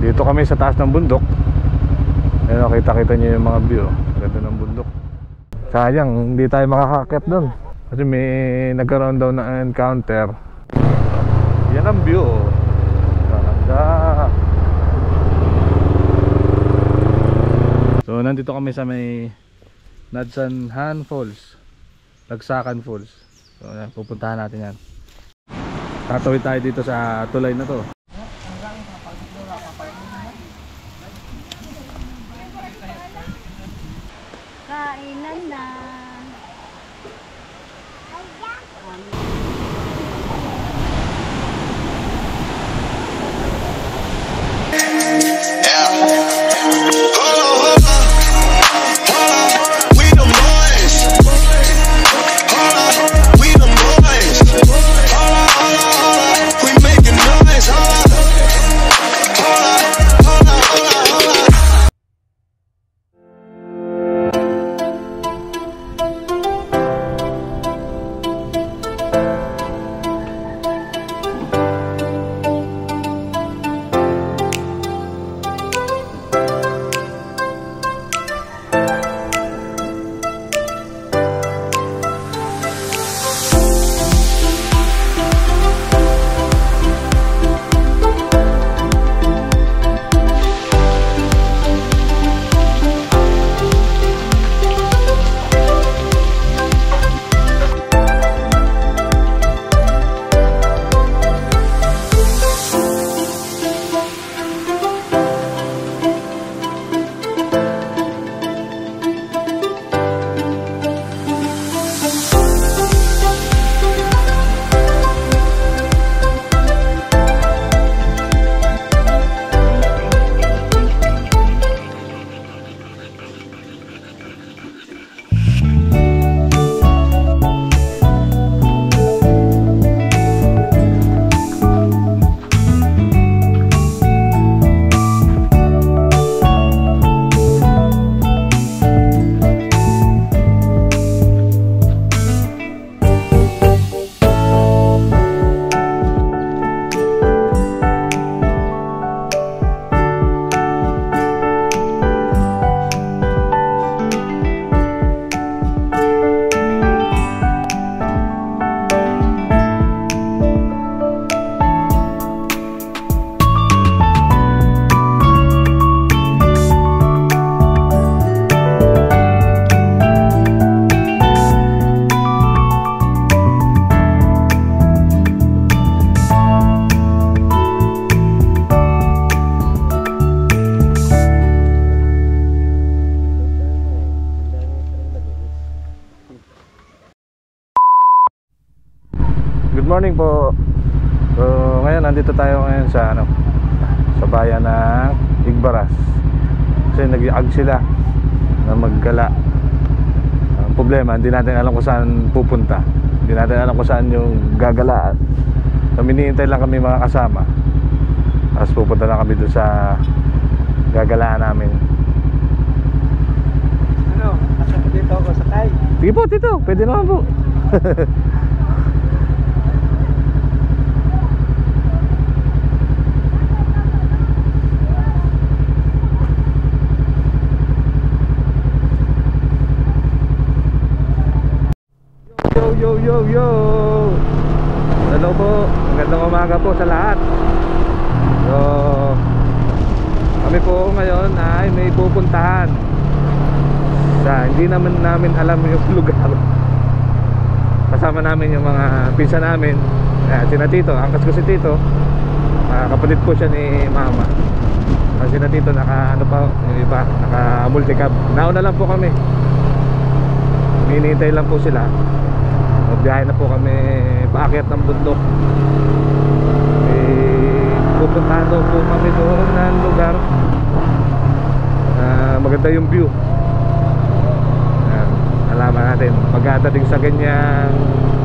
Dito kami sa taas ng bundok. Ayun, kita-kita nyo yung mga view. Ganda ng bundok. Sayang, hindi tayo makakakit doon kasi may nagkaroon daw na encounter. Yan ang view. Ganda. So nandito kami sa may Nadsanhan Falls, Lagsakan Falls. So pupuntahan natin yan. Tatawid tayo dito sa tulay na to. Kainan na. Good morning po. So ngayon nandito tayo ngayon sa sa bayan ng Igbaras. Kasi nag-iag sila na maggala. Ang problema, hindi natin alam kung saan pupunta. Hindi natin alam kung saan yung gagalaan. So hinihintay lang kami mga kasama. Tapos pupunta na kami doon sa gagalaan namin. Ano? Asa dito ako sakay? Sige po, Tito. Pwede naman po. Yo! Hello po, magandang umaga po sa lahat. So kami po ngayon ay may pupuntahan sa hindi naman namin alam yung lugar. Kasama namin yung mga pinsan namin. Sina Tito, angkas ko si Tito. Kapatid po siya ni Mama. Sina Tito naka yung iba, naka multicab. Nauna lang po kami. Hinihintay lang po sila. Magbiyahe na po kami paakyat ng bundok. Pupuntahan daw po kami doon ng lugar maganda yung view. Alaman natin pagkadating sa ganyang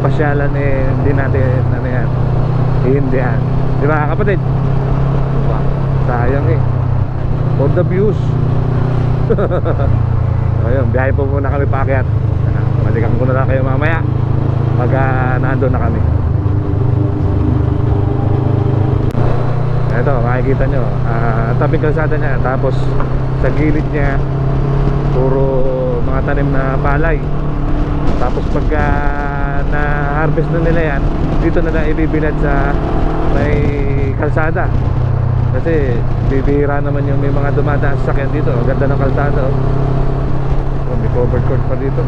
pasyalan hindi natin hihindihan. Di ba kapatid? Diba? Sayang for the views. Ayun, biyahe po muna kami paakyat. Balikan ko na lang kayo mamaya pag nandun na kami. Ito, makikita nyo, tabing kalsada niya. Tapos sa gilid niya puro mga tanim na palay. Tapos pagka na-harvest na nila yan, dito na lang ibibilad sa may kalsada. Kasi bibihira naman yung may mga dumadaan sa sakyan dito. Ang ganda ng kalsada, oh. Oh, may covered court pa dito.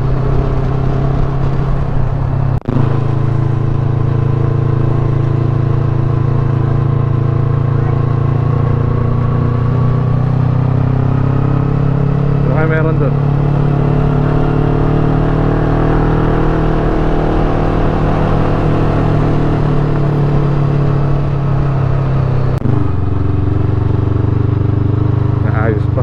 Ano kaya meron doon? Naayos pa.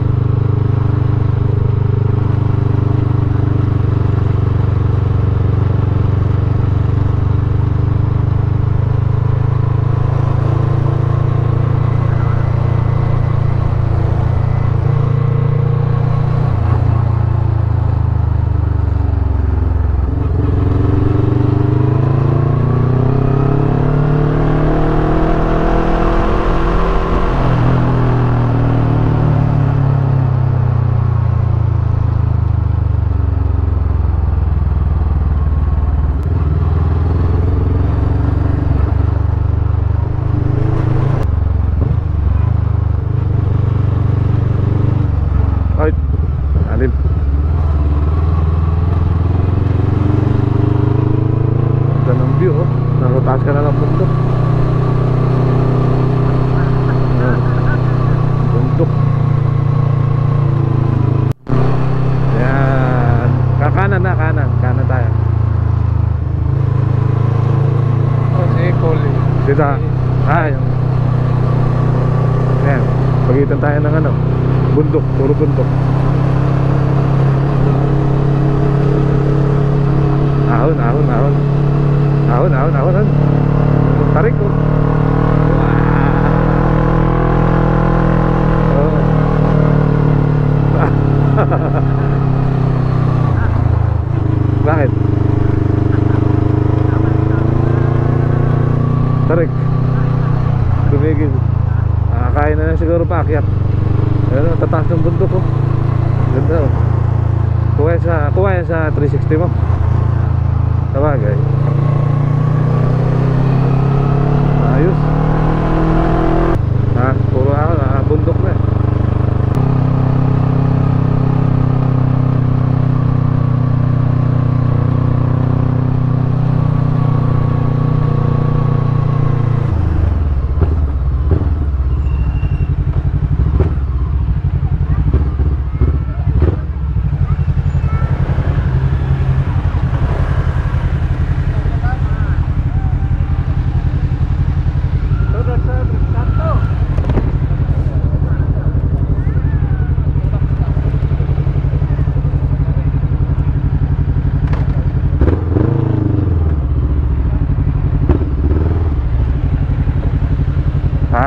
Ay, alim. Ganda ng view, oh. Nakataas ka na ng bundok. Bundok. Yan. Kakanan na, kanan. Kanan tayo. Oh, si Cole. Dito. Yung... Yan. Pagitan tayo ng ano. Bundok, puro bundok. Ahon, ahon, ahon. Ahon, ahon, ahon, ahon. Tarik ko. Oh. Bakit? Tarik. Tumigil. Kaya na lang siguro paakyat. Ano, tataas ng bundok, oh. Ganda, oh. Kuha yan sa 360 mo. Tawagay. Ayos. Puro ako, bundok na. Ha?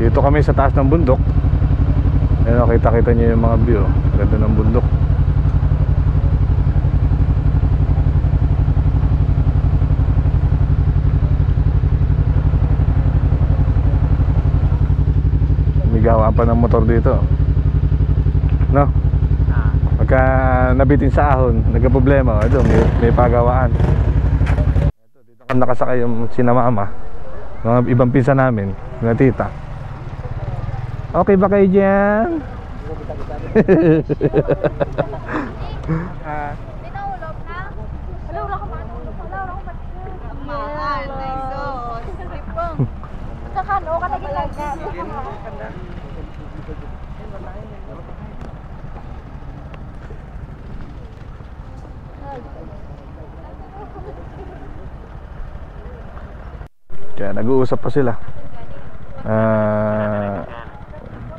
Dito kami sa taas ng bundok. Ayun, kita-kita niyo yung mga view. Ganda ng bundok. Gawaan pa ng motor dito, no? Pagka nabitin sa ahon, nagka-problema, ito, may pagawaan. Ito, dito kami nakasakay yung sinamama, mga ibang pinsan namin, mga tita. Okay ba kayo dyan? Pinahulog na? Wala, wala ka man. Wala, wala ka man. Mahal, naisos. Kakano, kanagilag ka. Kaya nag-uusap pa sila.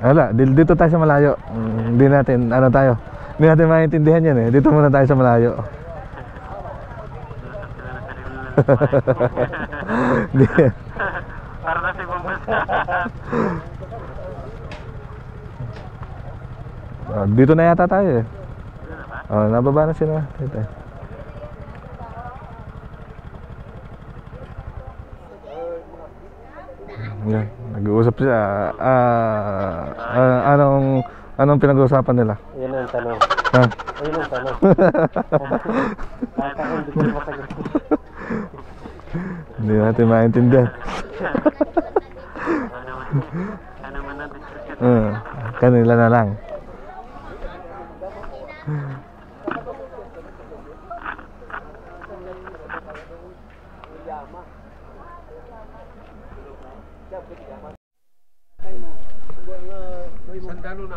Wala, dito tayo sa malayo. Hindi natin, ano tayo, hindi natin maintindihan yan eh. Dito muna tayo sa malayo. Para na si Bumbas Dito na yata tayo eh. Nababa na sila. Dito. Yan, nag-uusap siya. Anong pinag-uusapan nila? Yun ang tanong. Ha? Yun ang tanong. Hindi ko masagot. Hindi natin maintindihan. Kanila na lang.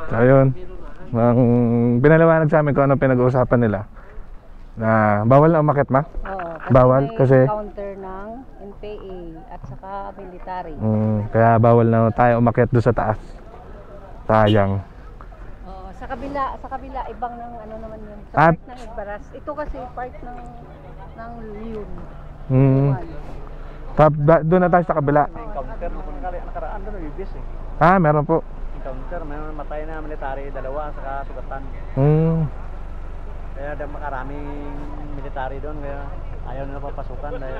Ayun, ang pinaliwanag sa amin kung ano pinag-uusapan nila na bawal na umakyat ma? Oo, Bawal may kasi counter ng NPA at saka military. kaya bawal na tayo umakyat doon sa taas. Sayang. Oo, sa kabila ibang ng ano naman yun. Sa At- part ng Ibaras. Ito kasi part ng Leon. Doon na tayo sa kabila. Counter nakaraan doon nabibis eh. Meron po. Counter, may matay na military, dalawa, saka sugatan. Kaya maraming military doon, kaya ayaw nila papasukan dahil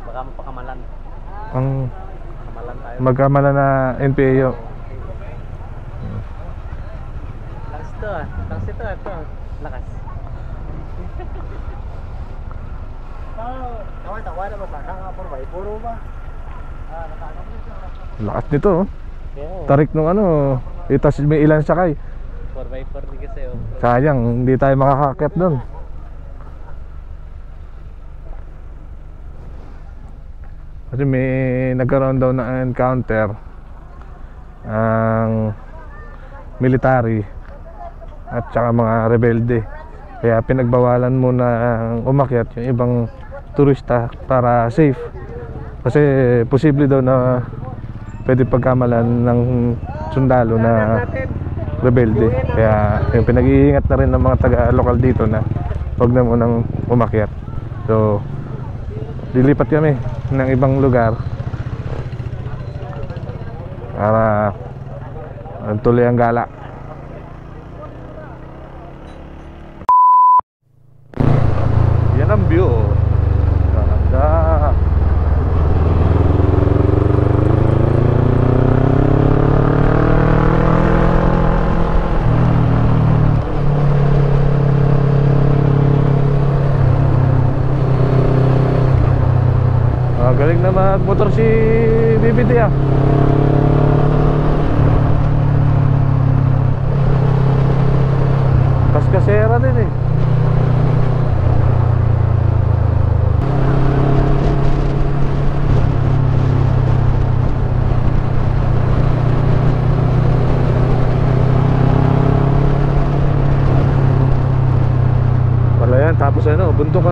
baka mapakamalan. Kamalan tayo. Magkamala na NPA. Lakas ito lakas ito. Lakas. Tawa na ba sa kakapor ba? Puro ba? Lakas nito. Yeah. Tarik nung itas may ilan sakay. 4x4 din kasi Sayang, hindi tayo makakakyat doon. Kasi may nagkaroon daw na encounter ang military at saka mga rebelde. Kaya pinagbawalan muna umakyat yung ibang turista para safe. Kasi posible daw na pwede pagkamalan ng sundalo na rebelde. Kaya yung pinag-iingat na rin ng mga taga-lokal dito na huwag na munang umakyat. So lilipat kami ng ibang lugar para tuloy ang gala. Yan ang view. Ganda. Galing na magmotor si BBT ah. Kaskasera din eh. Wala yan, tapos bundok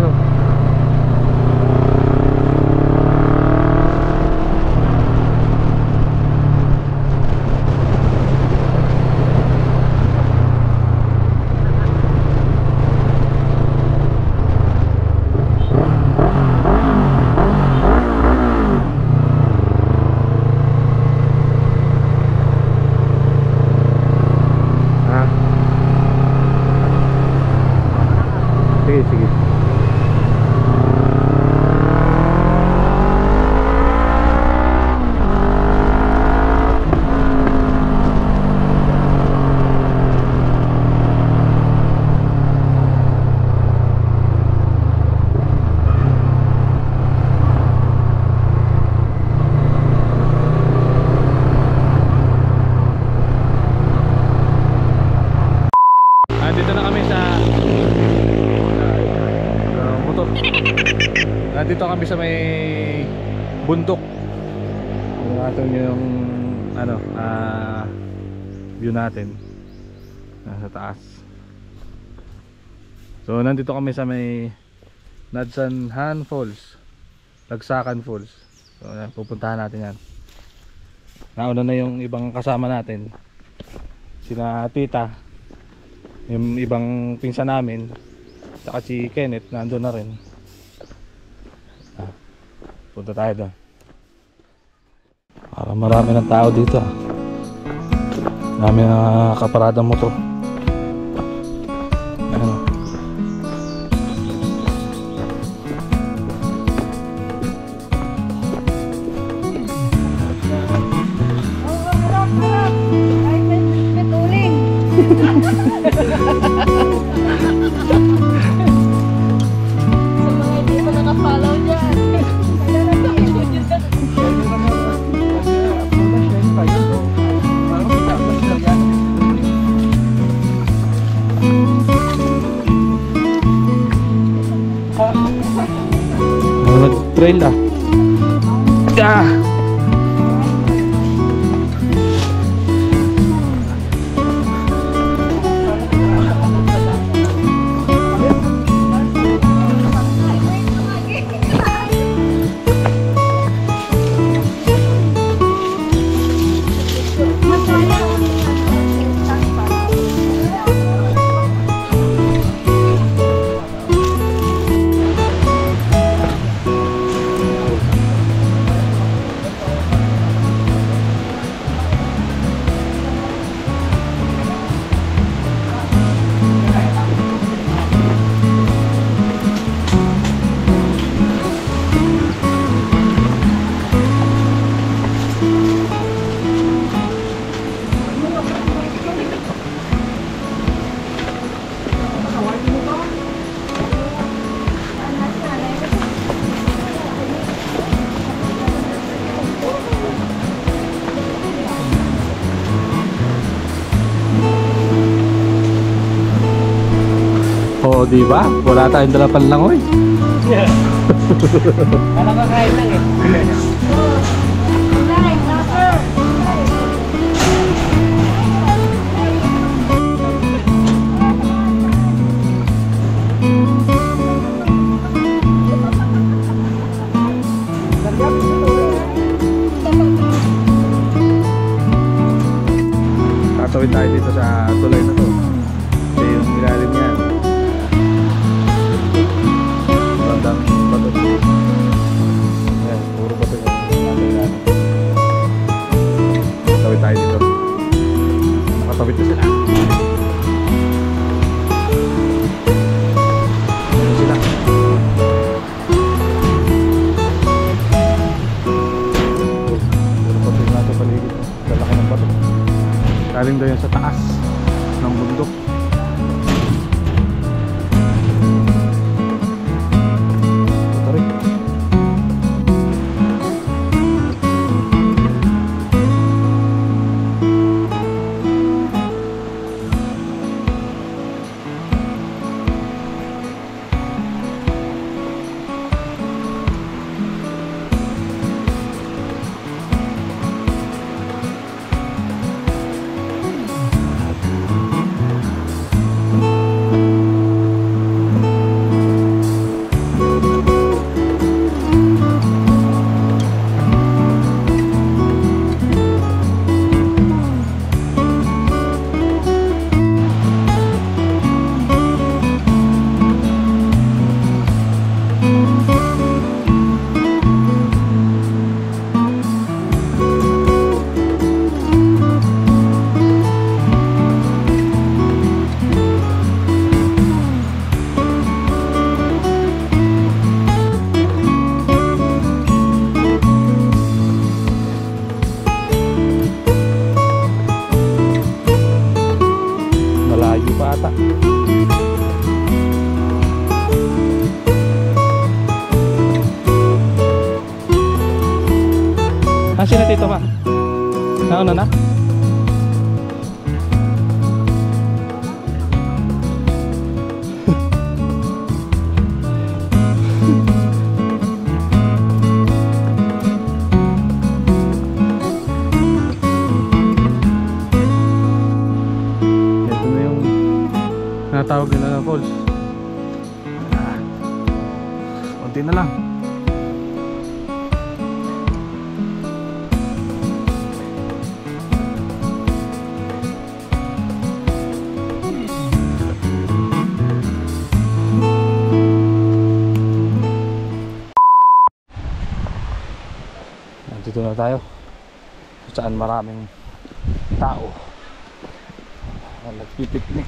Sige. Dito na kami sa motor. Dito kami sa may bundok. Ito yung view natin nasa taas. So nandito kami sa may Nadsanhan Falls, Lagsakan Falls. So pupuntahan natin yan. Nauna na yung ibang kasama natin, sina tita, yung ibang pinsan namin, saka si Kenneth nandun na rin. Punta tayo doon. Parang marami ng tao dito ah. Marami na kaparadang motor. Ayan oh. Sa mga hindi pa naka-follow dyan. Nag-trail ah. Ah! Oo, di ba? Wala tayong dala panlangoy. Alam ka kahit lang eh. Tatawid tayo dito sa tulay na to. Ito yung ilalim niya. Bandang bato. Ayan, puro bato yan. Tatawid tayo dito. Nakatawid na sila. Ayan sila. Puro bato yung nasa paligid. Lalaki ng bato. Galing daw yan sa taas ng bundok. Tari. Malayo pa ata. Sino tito ma? Nauna na? Ito na yung natawag nila na falls. Konti na lang. Dito na tayo. saan maraming tao na nagpipiknik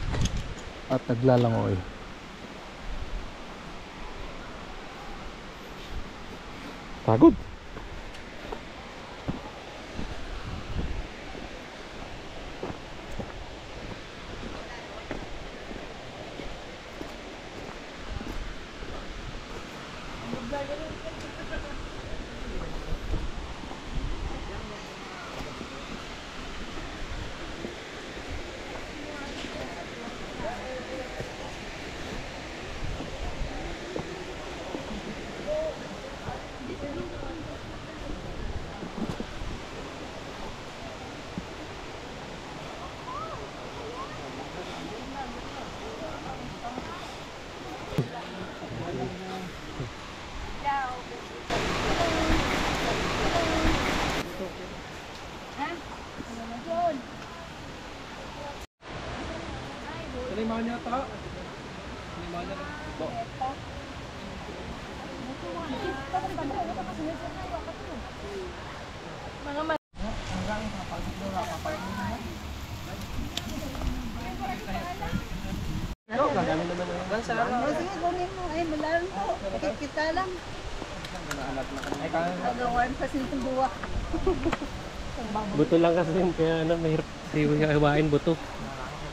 at naglalangoy. Pagod. Limaw niya to. Limaw niya po. Mga ma... Sige, kunin mo. Ay, malalim po. Kita lang. Nagawan pa sintong buwak. Buto lang kasi yun, kaya ano, mahirap hiwain buto.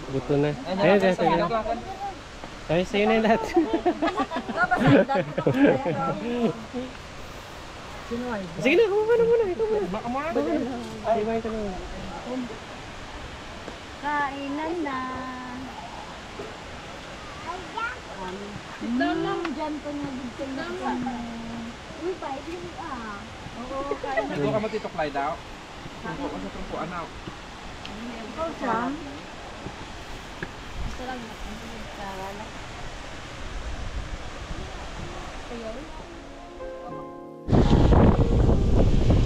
Buto na. Ayun, kaya sa'yo. Ay, sa'yo na yung lahat. Sige na, kuha na muna. Ikaw muna. Baka muna. Ay, hiwain ka na. Kainan na. Dyan ko nga dito na. Uy, pahit yung Oo, kain na. Ito ka mo tituklay daw. Trumpo ka sa trumpuan na. Ikaw siya. Gusto lang natin.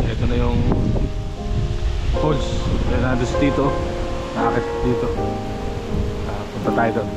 Ito na yung falls. Kaya nandun dito. Nakakit dito. Punta tayo doon.